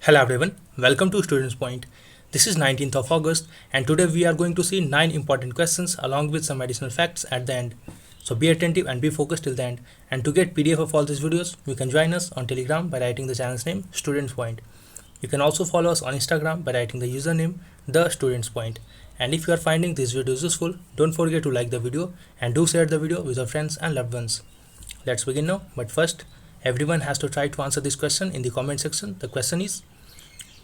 Hello everyone, welcome to Students Point. This is 19th of August and today we are going to see 9 important questions along with some additional facts at the end. So be attentive and be focused till the end. And to get PDF of all these videos, you can join us on Telegram by writing the channel's name Students Point. You can also follow us on Instagram by writing the username The Students Point. And if you are finding these videos useful, don't forget to like the video and do share the video with your friends and loved ones. Let's begin now, but first, everyone has to try to answer this question in the comment section. The question is,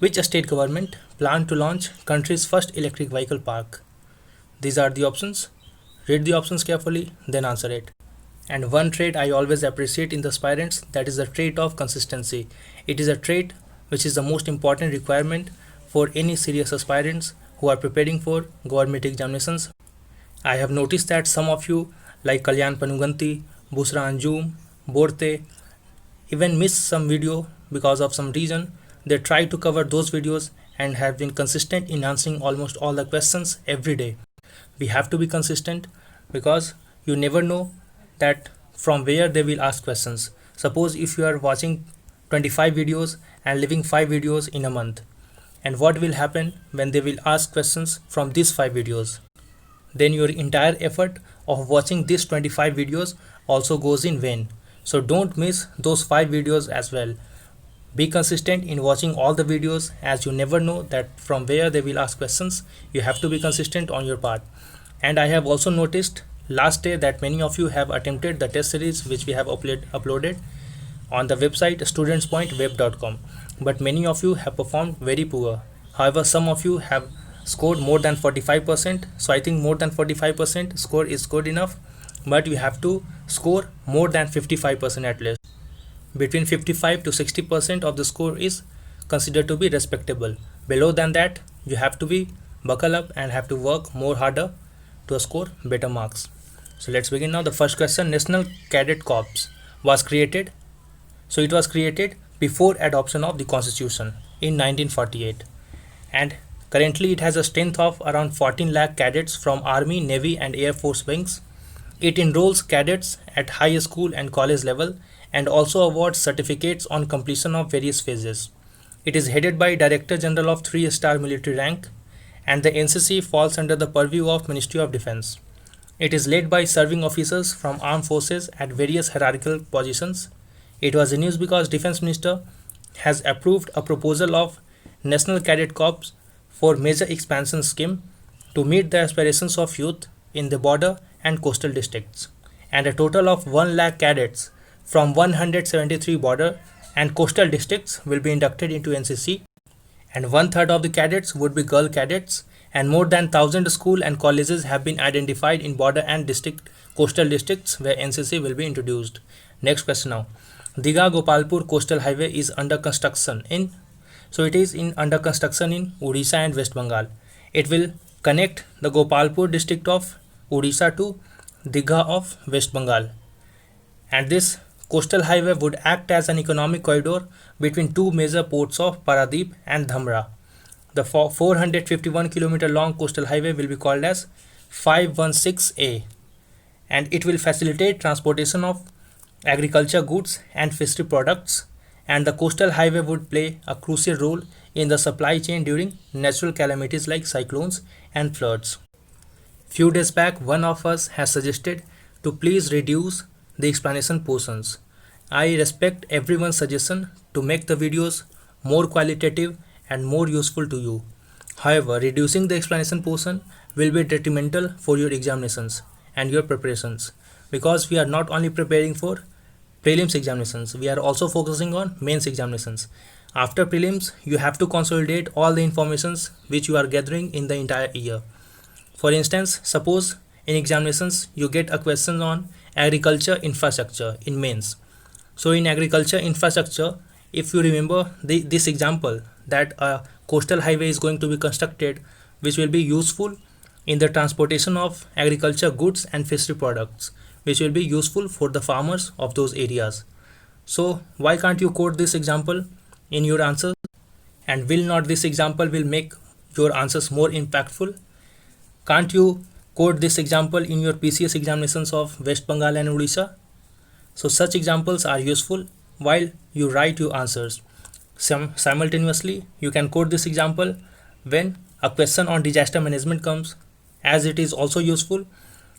which state government planned to launch country's first electric vehicle park? These are the options. Read the options carefully, then answer it. And one trait I always appreciate in the aspirants, that is the trait of consistency. It is a trait which is the most important requirement for any serious aspirants who are preparing for government examinations. I have noticed that some of you like Kalyan Panuganti, Busra Anjum, Borte even miss some video because of some reason. They try to cover those videos and have been consistent in answering almost all the questions every day. We have to be consistent because you never know that from where they will ask questions. Suppose if you are watching 25 videos and leaving 5 videos in a month, and what will happen when they will ask questions from these 5 videos? Then your entire effort of watching these 25 videos also goes in vain. So don't miss those 5 videos as well. Be consistent in watching all the videos, as you never know that from where they will ask questions. You have to be consistent on your part. And I have also noticed last day that many of you have attempted the test series which we have uploaded on the website studentspointweb.com, but many of you have performed very poor. However, some of you have scored more than 45%. So I think more than 45% score is good enough, but you have to score more than 55% at least. Between 55 to 60% of the score is considered to be respectable. Below than that, you have to be buckle up and have to work more harder to score better marks. So let's begin now. The first question, National Cadet Corps was created. So it was created before adoption of the Constitution in 1948, and currently it has a strength of around 14 lakh cadets from Army, Navy and Air Force wings. It enrolls cadets at high school and college level and also awards certificates on completion of various phases. It is headed by Director General of 3-star military rank, and the NCC falls under the purview of Ministry of Defence. It is led by serving officers from armed forces at various hierarchical positions. It was in news because Defence Minister has approved a proposal of National Cadet Corps for major expansion scheme to meet the aspirations of youth in the border and coastal districts, and a total of 1 lakh cadets from 173 border and coastal districts will be inducted into NCC, and 1/3 of the cadets would be girl cadets, and more than 1,000 schools and colleges have been identified in border and district coastal districts where NCC will be introduced. Next question now. Digagopalpur Coastal Highway is under construction in under construction in Odisha and West Bengal. It will connect the Gopalpur district of Odisha to Digha of West Bengal, and this coastal highway would act as an economic corridor between two major ports of Paradip and Dhamra. The 451 km long coastal highway will be called as 516A, and it will facilitate transportation of agriculture goods and fishery products, and the coastal highway would play a crucial role in the supply chain during natural calamities like cyclones and floods. Few days back, one of us has suggested to please reduce the explanation portions. I respect everyone's suggestion to make the videos more qualitative and more useful to you. However, reducing the explanation portion will be detrimental for your examinations and your preparations, because we are not only preparing for prelims examinations, we are also focusing on mains examinations. After prelims, you have to consolidate all the informations which you are gathering in the entire year. For instance, suppose in examinations you get a question on agriculture infrastructure in mains. So in agriculture infrastructure, if you remember this example, that a coastal highway is going to be constructed which will be useful in the transportation of agriculture goods and fishery products, which will be useful for the farmers of those areas. So why can't you quote this example in your answers? And will not this example will make your answers more impactful? Can't you quote this example in your PCS examinations of West Bengal and Odisha? So such examples are useful while you write your answers. Simultaneously, you can quote this example when a question on disaster management comes, as it is also useful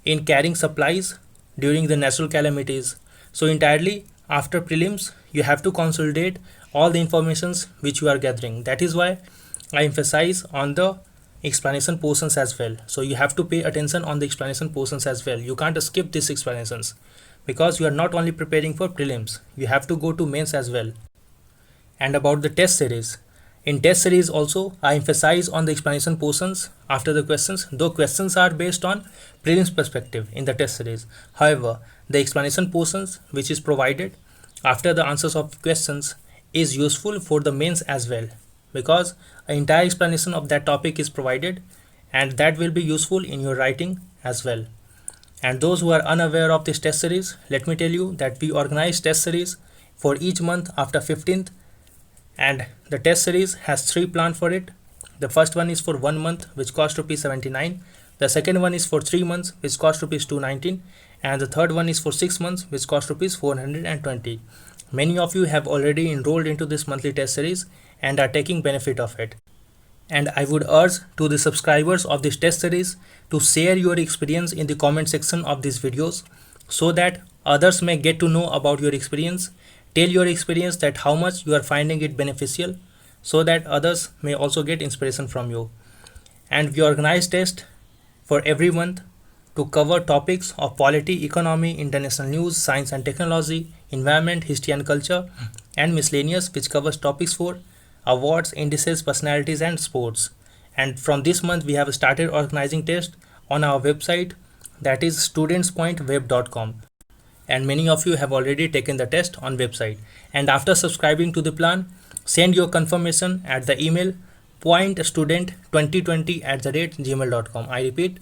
in carrying supplies during the natural calamities. So entirely after prelims, you have to consolidate all the informations which you are gathering. That is why I emphasize on the explanation portions as well. So you have to pay attention on the explanation portions as well. You can't skip these explanations because you are not only preparing for prelims, you have to go to mains as well. And about the test series, in test series also I emphasize on the explanation portions after the questions, though questions are based on prelims perspective in the test series. However, the explanation portions which is provided after the answers of questions is useful for the mains as well, because an entire explanation of that topic is provided and that will be useful in your writing as well. And those who are unaware of this test series, let me tell you that we organize test series for each month after 15th, and the test series has 3 planned for it. The first one is for 1 month which costs rupees 79, the second one is for 3 months which costs rupees 219, and the third one is for 6 months which costs rupees 420. Many of you have already enrolled into this monthly test series and are taking benefit of it. And I would urge to the subscribers of this test series to share your experience in the comment section of these videos so that others may get to know about your experience. Tell your experience that how much you are finding it beneficial so that others may also get inspiration from you. And we organize tests for every month to cover topics of polity, economy, international news, science and technology, environment, history and culture, and miscellaneous, which covers topics for awards, indices, personalities and sports. And from this month we have started organizing tests on our website, that is studentspointweb.com, and many of you have already taken the test on website. And after subscribing to the plan, send your confirmation at the email pointstudent2020@gmail.com. I repeat,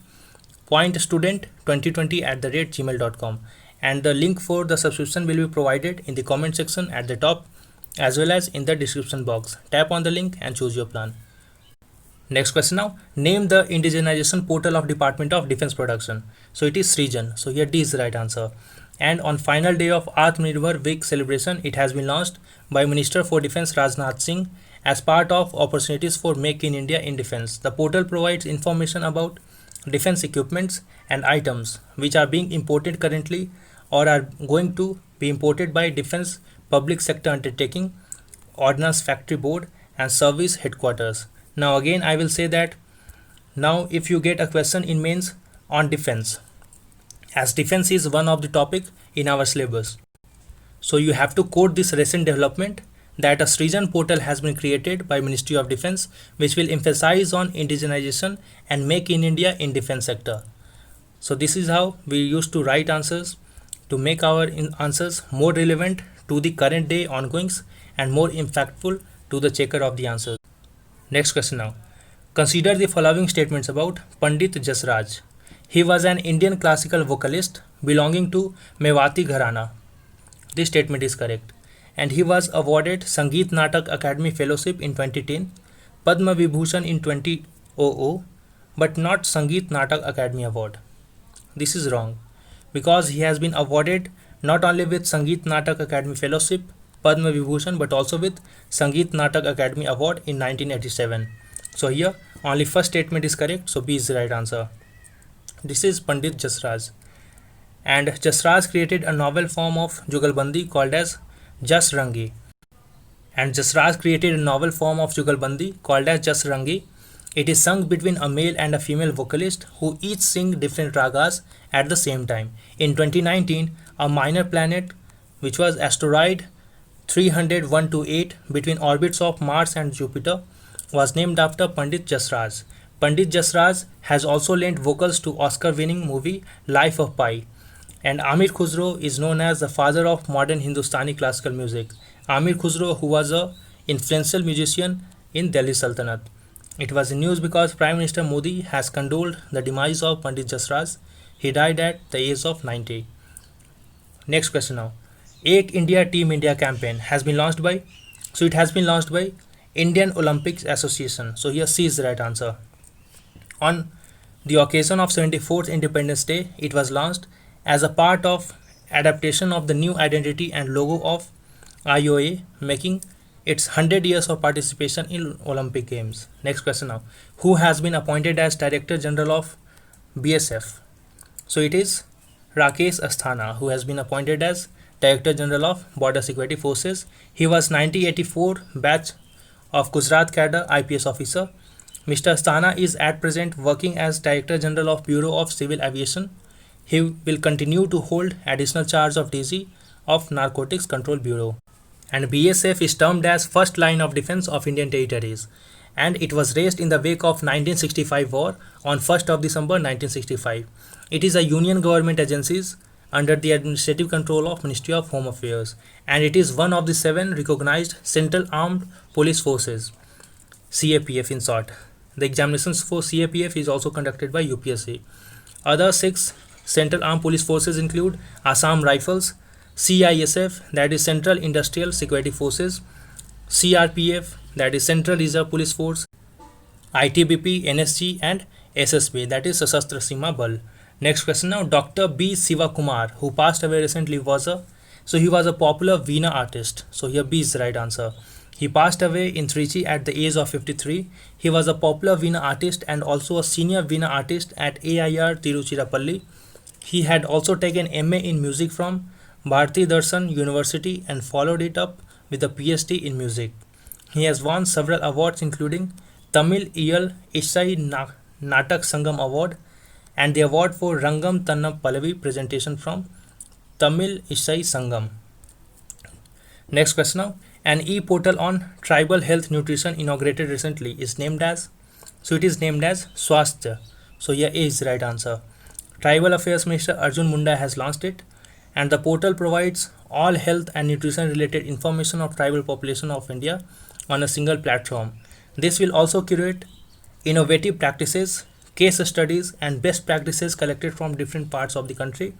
pointstudent2020@gmail.com, and the link for the subscription will be provided in the comment section at the top as well as in the description box. Tap on the link and choose your plan. Next question now. Name the indigenization portal of Department of Defense Production. So it is Srijan. So here D is the right answer. And on final day of Atmanirbhar Week celebration, it has been launched by Minister for Defense Rajnath Singh as part of opportunities for Make in India in Defense. The portal provides information about defense equipments and items which are being imported currently or are going to be imported by defense public sector undertaking, Ordnance Factory Board and Service Headquarters. Now again I will say that now if you get a question in mains on defense, as defense is one of the topic in our syllabus, so you have to quote this recent development that a Srijan portal has been created by Ministry of Defense which will emphasize on indigenization and Make in India in defense sector. So this is how we used to write answers to make our answers more relevant to the current day ongoings and more impactful to the checker of the answers. Next question now. Consider the following statements about Pandit Jasraj. He was an Indian classical vocalist belonging to Mewati Gharana. This statement is correct. And he was awarded Sangeet Natak Academy Fellowship in 2010, Padma Vibhushan in 2000, but not Sangeet Natak Academy Award. This is wrong, because he has been awarded not only with Sangeet Natak Academy Fellowship, Padma Vibhushan, but also with Sangeet Natak Academy Award in 1987. So here only first statement is correct, so B is the right answer. This is Pandit Jasraj. And Jasraj created a novel form of Jugalbandi called as Jas Rangi. And Jasraj created a novel form of Jugalbandi called as Jas Rangi. It is sung between a male and a female vocalist who each sing different ragas at the same time. In 2019, a minor planet, which was asteroid 300-128 between orbits of Mars and Jupiter, was named after Pandit Jasraj. Pandit Jasraj has also lent vocals to Oscar-winning movie Life of Pi. And Amir Khusro is known as the father of modern Hindustani classical music. Amir Khusro, who was an influential musician in Delhi Sultanate. It was in news because Prime Minister Modi has condoled the demise of Pandit Jasraj. He died at the age of 90. Next question now. Ek India Team India campaign has been launched by, so it has been launched by Indian Olympics Association. So here C is the right answer. On the occasion of 74th Independence Day, it was launched as a part of adaptation of the new identity and logo of IOA, making its 100 years of participation in Olympic Games. Next question now. Who has been appointed as Director General of BSF? So it is Rakesh Asthana, who has been appointed as Director General of Border Security Forces. He was 1984 batch of Gujarat cadre IPS officer. Mr. Asthana is at present working as Director General of Bureau of Civil Aviation. He will continue to hold additional charge of DG of Narcotics Control Bureau. And BSF is termed as first line of defense of Indian territories, and it was raised in the wake of 1965 war on 1st of December 1965. It is a union government agency under the administrative control of Ministry of Home Affairs, and it is one of the 7 recognized Central Armed Police Forces, CAPF in short. The examinations for CAPF is also conducted by UPSC. Other 6 Central Armed Police Forces include Assam Rifles, CISF, that is Central Industrial Security Forces, CRPF, that is Central Reserve Police Force, ITBP, NSG, and SSB, that is Sashastra Seema Bal. Next question now. Dr. B Sivakumar, who passed away recently, he was a popular Veena artist. So here B is the right answer. He passed away in Trichy at the age of 53. He was a popular Veena artist and also a senior Veena artist at AIR Tiruchirappalli. He had also taken MA in music from Bharati Darshan University and followed it up with a PhD in music. He has won several awards including Tamil Iyal Ishai Natak Sangam Award and the award for Rangam Tannam Pallavi presentation from Tamil Ishai Sangam. Next question now. An e-portal on tribal health nutrition inaugurated recently is named as, so it is named as Rau'sIAS. So here A is the right answer. Tribal Affairs Minister Arjun Munda has launched it, and the portal provides all health and nutrition related information of tribal population of India on a single platform. This will also curate innovative practices, case studies, and best practices collected from different parts of the country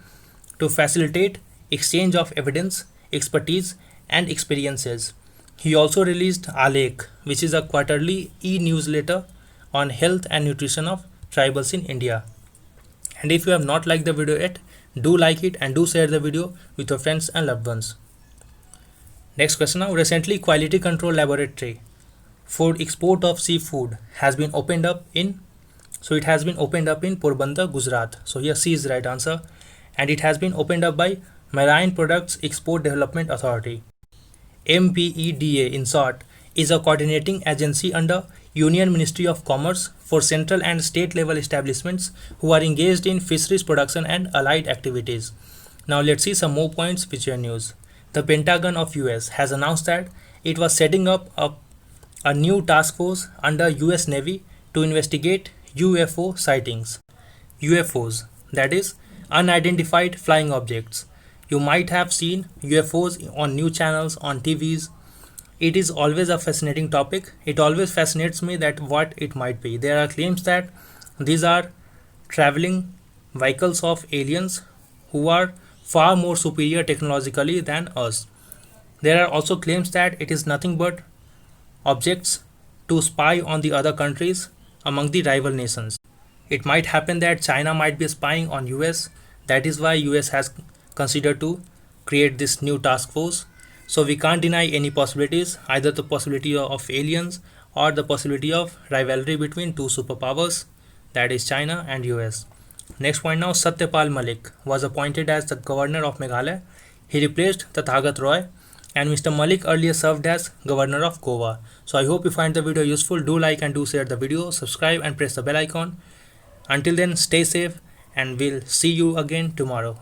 to facilitate exchange of evidence, expertise, and experiences. He also released Alek, which is a quarterly e-newsletter on health and nutrition of tribals in India. And if you have not liked the video yet, do like it and do share the video with your friends and loved ones. Next question now. Recently, Quality Control Laboratory for export of seafood has been opened up in, so it has been opened up in Porbandar, Gujarat. So here C is the right answer, and it has been opened up by Marine Products Export Development Authority. MPEDA in short is a coordinating agency under Union Ministry of Commerce for central and state level establishments who are engaged in fisheries production and allied activities. Now let's see some more points which are news. The Pentagon of US has announced that it was setting up a new task force under US Navy to investigate UFO sightings. UFOs, that is unidentified flying objects. You might have seen UFOs on news channels, on TVs. It is always a fascinating topic. It always fascinates me that what it might be. There are claims that these are traveling vehicles of aliens who are far more superior technologically than us. There are also claims that it is nothing but objects to spy on the other countries among the rival nations. It might happen that China might be spying on US. That is why US has considered to create this new task force. So we can't deny any possibilities, either the possibility of aliens or the possibility of rivalry between two superpowers, that is China and US. Next point now. Satyapal Malik was appointed as the governor of Meghalaya. He replaced Tathagat Roy, and Mr. Malik earlier served as governor of Goa. So I hope you find the video useful. Do like and do share the video, subscribe and press the bell icon. Until then, stay safe and we'll see you again tomorrow.